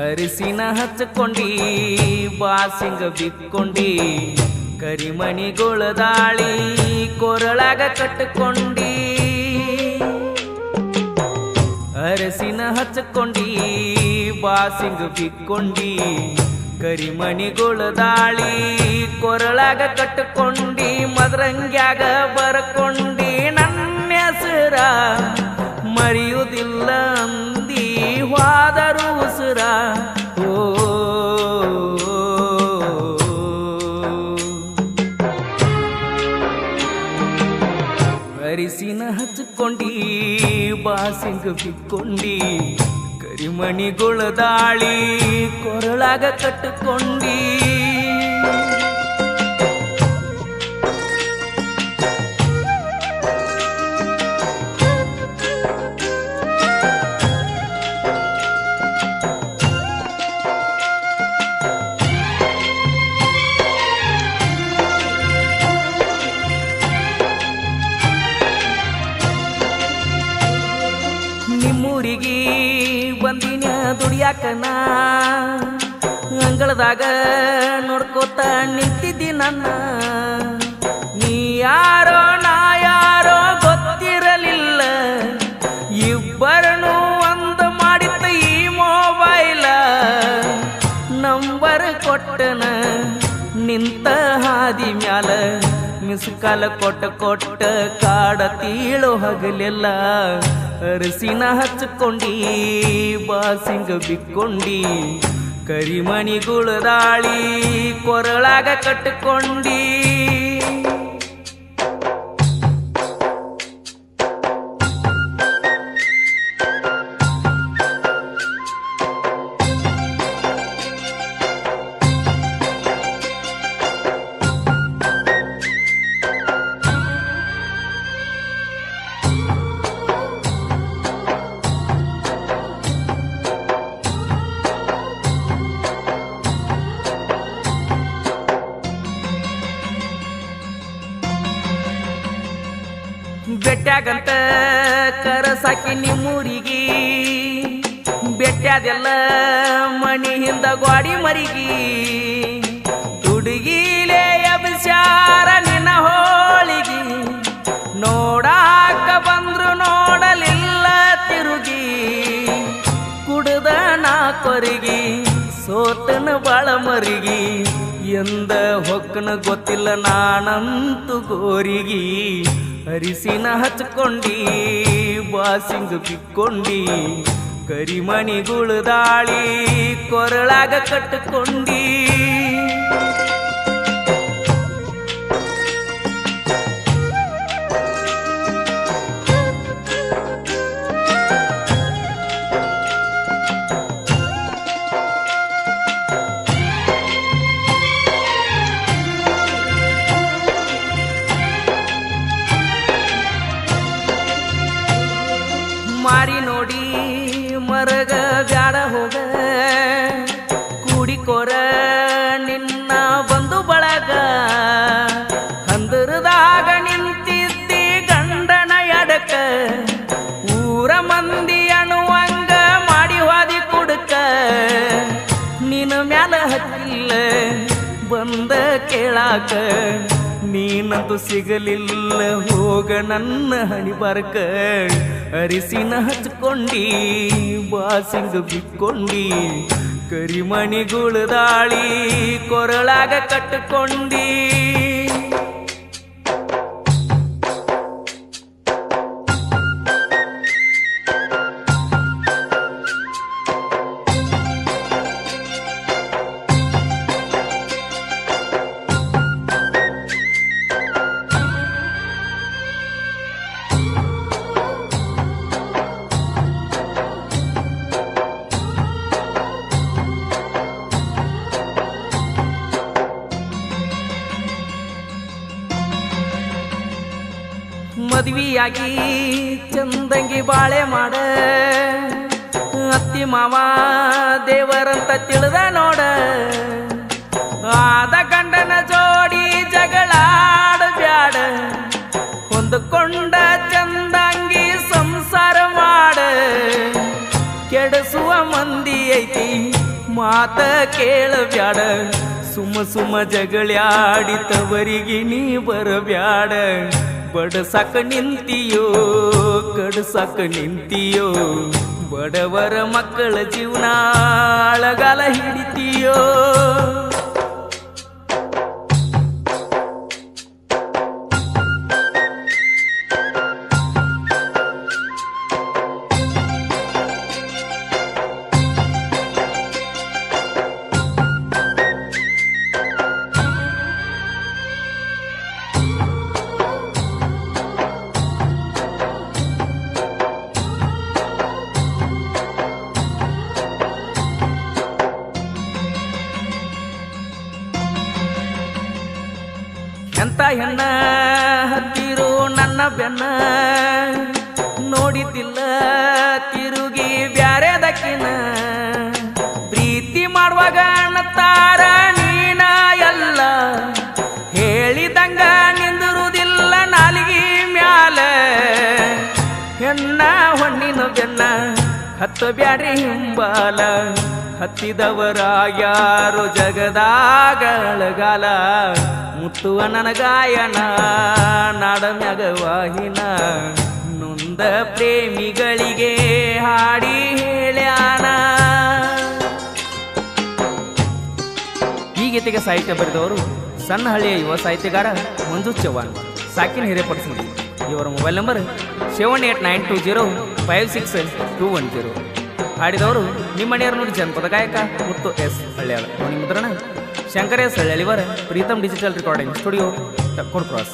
ಅರಿಸಿನ ಹಚ್ಕೊಂಡಿ ಬಾಸಿಂಗ ಬಿಕ್ಕೊಂಡಿ ಕರಿಮಣಿಗೊಳದಾಳಿ ಕೊರಳಾಗ ಕಟ್ಟಕೊಂಡಿ ಅರಸಿನ ಹಚ್ಕೊಂಡಿ ಬಾಸಿಂಗ ಬಿಕ್ಕೊಂಡಿ ಕರಿಮಣಿಗೊಳದಾಳಿ ಕೊರಳಾಗ ಕಟ್ಟಕೊಂಡಿ ಮದರಂಗ್ಯಾಗ ಬರ್ಕೊಂಡಿ ನನ್ನ ಹೆಸರ ಮರೆಯುವುದಿಲ್ಲ ಅಂದಿ ಹೋದರು ಉಸುರ ಅರಿಸಿನ ಹಚ್ಕೊಂಡಿ ಬಾಸಿಂಗ ಬಿಕ್ಕೊಂಡಿ ಕರಿಮಣಿಗೊಳದಾಳಿ ಕೊರಳಾಗ ಕಟ್ಟಕೊಂಡಿ ನಿಮ್ಮೂರಿಗೆ ಬಂದಿನ ದುಡಿಯಾಕನ ಅಂಗಳದಾಗ ನೋಡ್ಕೋತ ನಿಂತಿದ್ದಿ ನನ್ನ ನೀ ಯಾರೋ ನಾ ಯಾರೋ ಗೊತ್ತಿರಲಿಲ್ಲ ಇಬ್ಬರನು ಒಂದು ಮಾಡಿತ್ತ ಈ ಮೊಬೈಲ ನಂಬರ್ ಕೊಟ್ಟನ ನಿಂತ ಹಾದಿ ಮ್ಯಾಲ ಮಿಸ್ ಕಾಲ ಕೊಟ್ಟ ಕಾಡ ತೀಳೋ ಹಗಲೆಲ್ಲ ಅರಸಿನ ಹಚ್ಕೊಂಡಿ ಬಾಸಿಂಗ ಬಿಕ್ಕೊಂಡಿ ಕರಿಮಣಿಗೊಳದಾಳಿ ಕೊರಳಾಗ ಕಟ್ಟಕೊಂಡಿ ಬೆಟ್ಟಾಗಂತ ಕರಸಾಕಿ ನಿಮ್ಮೂರಿಗೆ ಬೆಟ್ಟಾದೆಲ್ಲ ಮಣಿ ಹಿಂದ ಗೋಡಿ ಮರಿಗಿ ಹುಡುಗಿಲೇ ಅಭಿಸಾರ ನಿನ್ನ ಹೋಳಿಗಿ ನೋಡಾಕ ಬಂದ್ರು ನೋಡಲಿಲ್ಲ ತಿರುಗಿ ಕುಡ್ದ ನಾ ಕೊರಿಗಿ ಸೋತನ ಬಾಳ ಮರಿಗಿ ಎಂದ ಹೊಕ್ಕನ ಗೊತ್ತಿಲ್ಲ ನಾನಂತು ಗೋರಿಗಿ ಅರಿಸಿನ ಹಚ್ಕೊಂಡಿ ಬಾಸಿಂಗ ಬಿಕ್ಕೊಂಡಿ ಕರಿಮಣಿಗೊಳದಾಳಿ ಕೊರಳಾಗ ಕಟ್ಟಕೊಂಡಿ ಮಾರಿ ನೋಡಿ ಮರಗ ಬ್ಯಾಡ ಹೋಗ ಕೂಡಿಕೋರ ನಿನ್ನ ಬಂದು ಬಳಗ ಹಂದರದಾಗ ನಿಂತಿದ್ದಿ ಗಂಡನ ಎಡಕ ಊರ ಮಂದಿ ಅಣುವಂಗ ಮಾಡಿ ಹಾದಿ ಕುಡಕ ನಿನ್ನ ಮ್ಯಾಲ ಹತ್ತಿಲ್ಲ ಬಂದ ಕೇಳಾಕ ನೀನಂತೂ ಸಿಗಲಿಲ್ಲ ಹೋಗ ನನ್ನ ಹಣಿ ಬರ್ಕ ಅರಿಸಿನ ಹಚ್ಕೊಂಡಿ ಬಾಸಿಂಗ ಬಿಕ್ಕೊಂಡಿ ಕರಿಮಣಿಗೊಳದಾಳಿ ಕೊರಳಾಗ ಕಟ್ಟಕೊಂಡಿ ಮದ್ವಿಯಾಗಿ ಚಂದಂಗಿ ಬಾಳೆ ಮಾಡ ಅತ್ತಿ ಮಾವ ದೇವರಂತ ತಿಳಿದ ನೋಡ ಆದ ಗಂಡನ ಜೋಡಿ ಜಗಳಾಡ ಬ್ಯಾಡ ಹೊಂದಕೊಂಡ ಚಂದಂಗಿ ಸಂಸಾರ ಮಾಡ ಕೆಡಸುವ ಮಂದಿ ಐತಿ ಮಾತ ಕೇಳಬ್ಯಾಡ ಸುಮ್ಮ ಸುಮ್ಮ ಜಗಳಾಡಿ ತವರಿಗೆ ನೀ ಬರಬ್ಯಾಡ ಬಡಸಾಕ ನಿಂತಿಯೋ ಕಡಸಾಕ ನಿಂತಿಯೋ ಬಡವರ ಮಕ್ಕಳ ಜೀವನ ಅಳಗಾಲ ಹಿಡಿತೀಯೋ ಎಂತ ಹೆಣ್ಣ ಹತ್ತಿರೋ ನನ್ನ ಬೆನ್ನ ನೋಡಿದ್ದಿಲ್ಲ ತಿರುಗಿ ಬ್ಯಾರೆದಕ್ಕಿನ ಪ್ರೀತಿ ಮಾಡುವಾಗ ಅನ್ನತಾರ ನೀನ ಎಲ್ಲ ಹೇಳಿದಂಗ ನಿಂದಿರುವುದಿಲ್ಲ ನಾಲಿಗೆ ಮ್ಯಾಲ ಹೆಣ್ಣ ಹೊಣ್ಣಿನ ಬೆನ್ನ ಹತ್ತ ಬ್ಯಾಡ್ರಿ ಹಿಂಬಾಲ ಹತ್ತಿದವರ ಯಾರು ಜಗದಾಗ ಅಳಗಾಲ ಮುತ್ತುವ ನನ್ನ ಗಾಯನ ನಾಡಮ್ಯಾಗ ವಾಹಿನ ನೊಂದ ಪ್ರೇಮಿಗಳಿಗೆ ಹಾಡಿ ಹೇಳ್ಯಾನ. ಈ ಗೀತೆಗೆ ಸಾಹಿತ್ಯ ಬರೆದವರು ಸಣ್ಣಹಳ್ಳಿಯ ಯುವ ಸಾಹಿತ್ಯಗಾರ ಮಂಜು ಚವ್ಹಾಣ್, ಸಾಕಿನ ಹಿರೇಪಡಿಸಿದ. ಇವರ ಮೊಬೈಲ್ ನಂಬರ್ 7892056210. ಹಾಡಿದವರು ನಿಮ್ಮ ಮನೆಯವರು ನೋಡಿ ಜನಪದ ಗಾಯಕ ಮುತ್ತು ಎಸ್ ಹಳ್ಳಿಯಾಳ. ನಿಮ್ಮ ಮುದ್ರಣ ಶಂಕರ ಎಸ್ ಹಳ್ಳಿಯವರ Pritam digital recording studio, Takkod cross.